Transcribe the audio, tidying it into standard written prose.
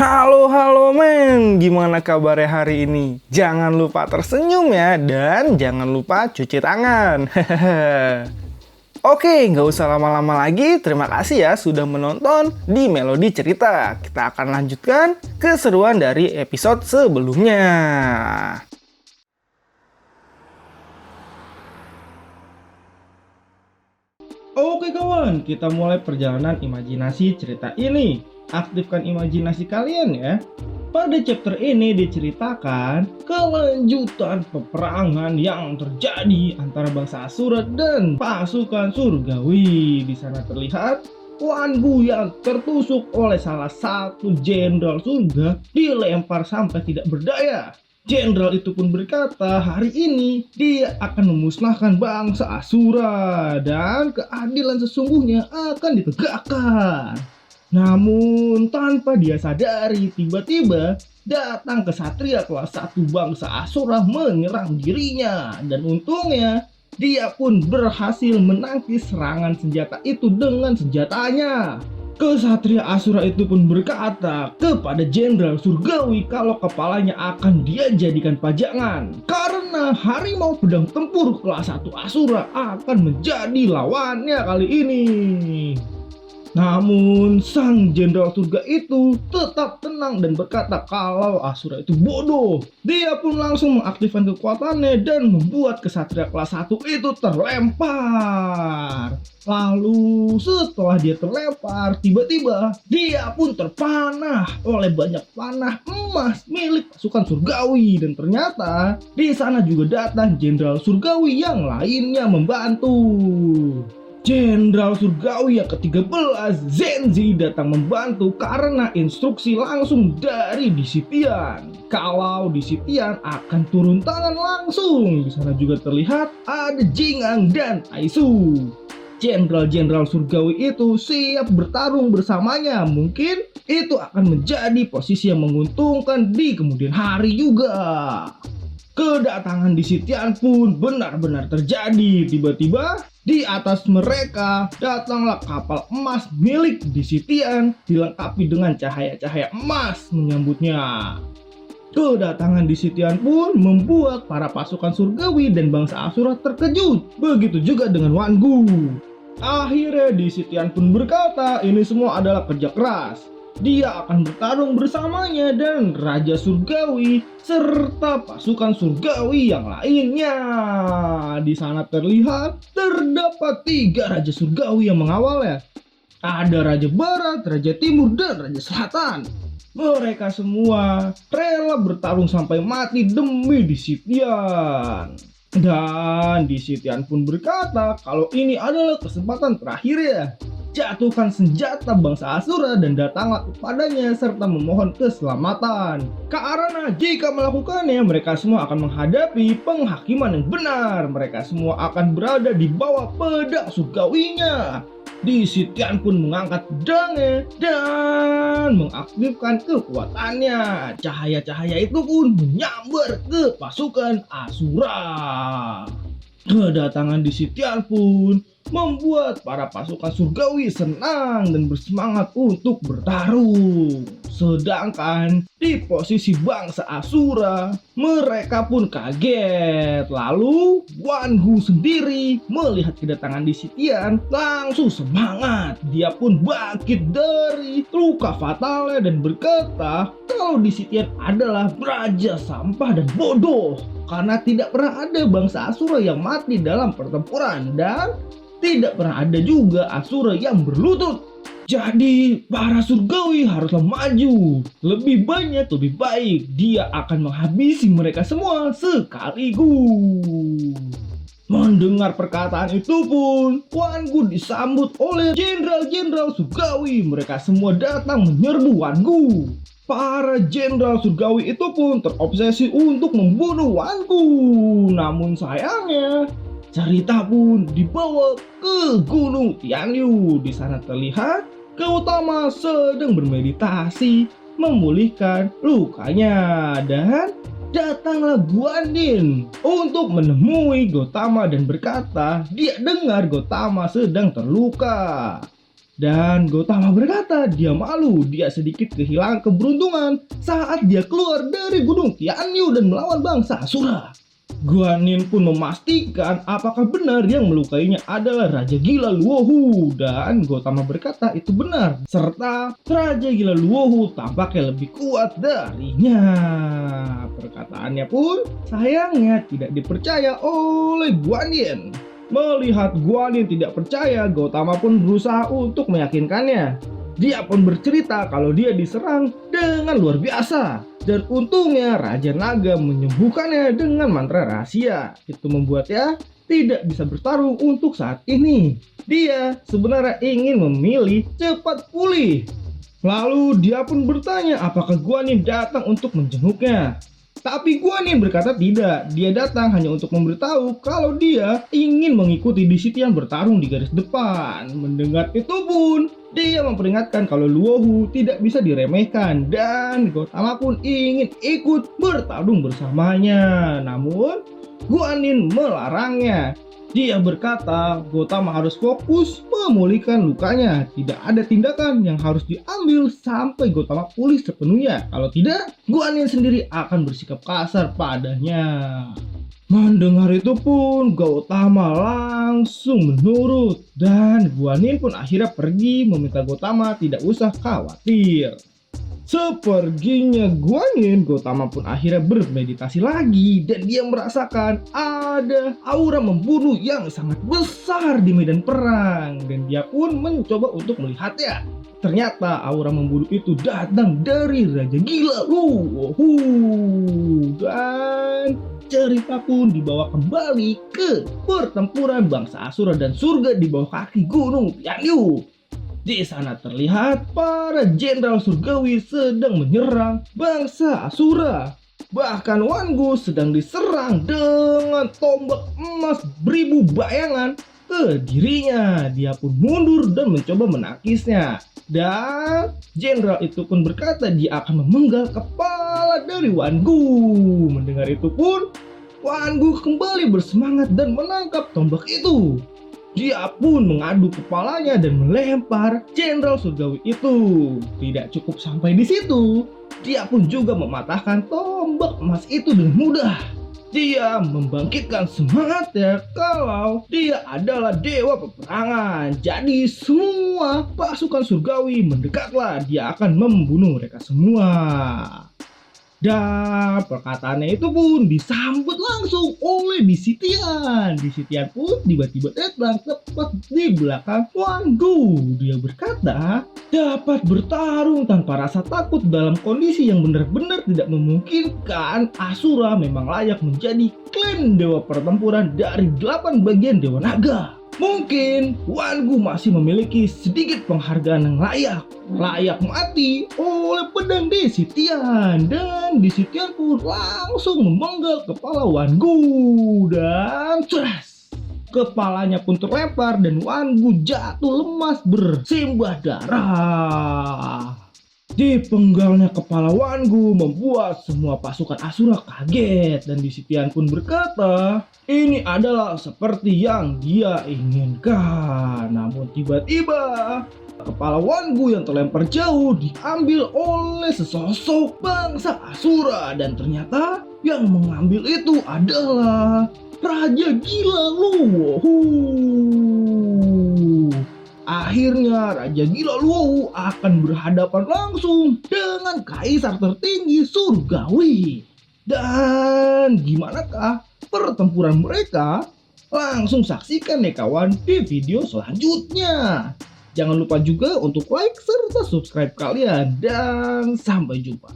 Halo halo men, gimana kabarnya hari ini? Jangan lupa tersenyum ya, dan jangan lupa cuci tangan. Oke, nggak usah lama-lama lagi. Terima kasih ya sudah menonton di Melodi Cerita. Kita akan lanjutkan keseruan dari episode sebelumnya. Oke kawan, kita mulai perjalanan imajinasi cerita ini. Aktifkan imajinasi kalian ya. Pada chapter ini diceritakan kelanjutan peperangan yang terjadi antara bangsa Asura dan pasukan surgawi. Di sana terlihat Wan Gu yang tertusuk oleh salah satu jenderal surga dilempar sampai tidak berdaya. Jenderal itu pun berkata, hari ini dia akan memusnahkan bangsa Asura dan keadilan sesungguhnya akan ditegakkan. Namun tanpa dia sadari, tiba-tiba datang kesatria kelas 1 bangsa Asura menyerang dirinya. Dan untungnya dia pun berhasil menangkis serangan senjata itu dengan senjatanya. Kesatria Asura itu pun berkata kepada jenderal surgawi kalau kepalanya akan dia jadikan pajangan, karena harimau pedang tempur kelas 1 Asura akan menjadi lawannya kali ini. Namun sang jenderal surga itu tetap tenang dan berkata kalau Asura itu bodoh. Dia pun langsung mengaktifkan kekuatannya dan membuat kesatria kelas 1 itu terlempar. Lalu setelah dia terlempar, tiba-tiba dia pun terpanah oleh banyak panah emas milik pasukan surgawi. Dan ternyata di sana juga datang jenderal surgawi yang lainnya membantu. Jenderal surgawi yang ke-13 Zenzi datang membantu karena instruksi langsung dari Disitian. Kalau Disitian akan turun tangan langsung. Di sana juga terlihat ada Jingang dan Aisu. Jenderal-jenderal surgawi itu siap bertarung bersamanya. Mungkin itu akan menjadi posisi yang menguntungkan di kemudian hari juga. Kedatangan Disitian pun benar-benar terjadi. Tiba-tiba di atas mereka datanglah kapal emas milik Disitian dilengkapi dengan cahaya-cahaya emas menyambutnya. Kedatangan Disitian pun membuat para pasukan surgawi dan bangsa Asura terkejut. Begitu juga dengan Wan Gu. Akhirnya Disitian pun berkata ini semua adalah kerja keras. Dia akan bertarung bersamanya dan Raja Surgawi serta pasukan surgawi yang lainnya. Di sana terlihat terdapat 3 Raja Surgawi yang mengawalnya. Ada Raja Barat, Raja Timur, dan Raja Selatan. Mereka semua rela bertarung sampai mati demi Disitian. Dan Disitian pun berkata kalau ini adalah kesempatan terakhir ya. Jatuhkan senjata bangsa Asura dan datanglah kepadanya serta memohon keselamatan. Karena jika melakukannya mereka semua akan menghadapi penghakiman yang benar. Mereka semua akan berada di bawah pedang surgawinya. Disitian pun mengangkat pedangnya dan mengaktifkan kekuatannya. Cahaya-cahaya itu pun menyambar ke pasukan Asura. Kedatangan Disitian pun membuat para pasukan surgawi senang dan bersemangat untuk bertarung. Sedangkan di posisi bangsa Asura, mereka pun kaget. Lalu Wan Gu sendiri melihat kedatangan Disitian langsung semangat. Dia pun bangkit dari luka fatalnya dan berkata kalau Disitian adalah raja sampah dan bodoh. Karena tidak pernah ada bangsa Asura yang mati dalam pertempuran dan tidak pernah ada juga Asura yang berlutut. Jadi para surgawi haruslah maju. Lebih banyak lebih baik. Dia akan menghabisi mereka semua sekaligus. Mendengar perkataan itu pun Wan Gu disambut oleh jenderal-jenderal surgawi. Mereka semua datang menyerbu Wan Gu. Para jenderal surgawi itu pun terobsesi untuk membunuh Wan Gu. Namun sayangnya cerita pun dibawa ke Gunung Tianyu. Di sana terlihat Gautama sedang bermeditasi memulihkan lukanya dan datanglah Guandin untuk menemui Gautama dan berkata dia dengar Gautama sedang terluka. Dan Gotama berkata dia malu, dia sedikit kehilangan keberuntungan saat dia keluar dari gunung Tianyu dan melawan bangsa Asura. Guanin pun memastikan apakah benar yang melukainya adalah Raja Gila Luohu, dan Gotama berkata itu benar, serta Raja Gila Luohu tampaknya lebih kuat darinya. Perkataannya pun sayangnya tidak dipercaya oleh Guanin. Melihat Guanin tidak percaya, Gotama pun berusaha untuk meyakinkannya. Dia pun bercerita kalau dia diserang dengan luar biasa, dan untungnya Raja Naga menyembuhkannya dengan mantra rahasia. Itu membuatnya tidak bisa bertarung untuk saat ini. Dia sebenarnya ingin memilih cepat pulih. Lalu dia pun bertanya apakah Guanin datang untuk menjenguknya. Tapi Guanin berkata tidak, dia datang hanya untuk memberitahu kalau dia ingin mengikuti Disitian bertarung di garis depan. Mendengar itu pun, dia memperingatkan kalau Luohu tidak bisa diremehkan dan Gotama pun ingin ikut bertarung bersamanya. Namun, Guanin melarangnya. Dia berkata Gotama harus fokus memulihkan lukanya. Tidak ada tindakan yang harus diambil sampai Gotama pulih sepenuhnya. Kalau tidak, Guanin sendiri akan bersikap kasar padanya. Mendengar itu pun Gotama langsung menurut, dan Guanin pun akhirnya pergi meminta Gotama tidak usah khawatir. Seperginya Guanin, Gotama pun akhirnya bermeditasi lagi dan dia merasakan ada aura membunuh yang sangat besar di medan perang, dan dia pun mencoba untuk melihatnya. Ternyata aura membunuh itu datang dari Raja Gila Luohu, dan cerita pun dibawa kembali ke pertempuran bangsa Asura dan surga di bawah kaki Gunung Tianyu. Di sana terlihat para jenderal surgawi sedang menyerang bangsa Asura. Bahkan Wangu sedang diserang dengan tombak emas beribu bayangan ke dirinya. Dia pun mundur dan mencoba menangkisnya. Dan jenderal itu pun berkata dia akan memenggal kepala dari Wangu. Mendengar itu pun Wangu kembali bersemangat dan menangkap tombak itu. Dia pun mengadu kepalanya dan melempar jenderal surgawi itu. Tidak cukup sampai di situ, dia pun juga mematahkan tombak emas itu dengan mudah. Dia membangkitkan semangatnya kalau dia adalah dewa peperangan. Jadi semua pasukan surgawi mendekatlah, dia akan membunuh mereka semua. Dan perkataannya itu pun disambut langsung oleh Disitian. Disitian pun tiba-tiba datang tepat di belakang Wangu. Dia berkata, dapat bertarung tanpa rasa takut dalam kondisi yang benar-benar tidak memungkinkan. Asura memang layak menjadi klan dewa pertempuran dari 8 bagian Dewa Naga. Mungkin Wangu masih memiliki sedikit penghargaan yang layak mati oleh pedang Disitian, dan Disitian pun langsung memenggal kepala Wangu dan cras. Kepalanya pun terlempar dan Wangu jatuh lemas bersimbah darah. Dipenggalnya kepala Wangu membuat semua pasukan Asura kaget, dan Disitian pun berkata ini adalah seperti yang dia inginkan. Namun tiba-tiba kepala Wangu yang terlempar jauh diambil oleh sesosok bangsa Asura, dan ternyata yang mengambil itu adalah Raja Gila Luohu. Akhirnya Raja Gila Luohu akan berhadapan langsung dengan kaisar tertinggi surgawi. Dan gimanakah pertempuran mereka? Langsung saksikan ya kawan di video selanjutnya. Jangan lupa juga untuk like serta subscribe kalian, dan sampai jumpa.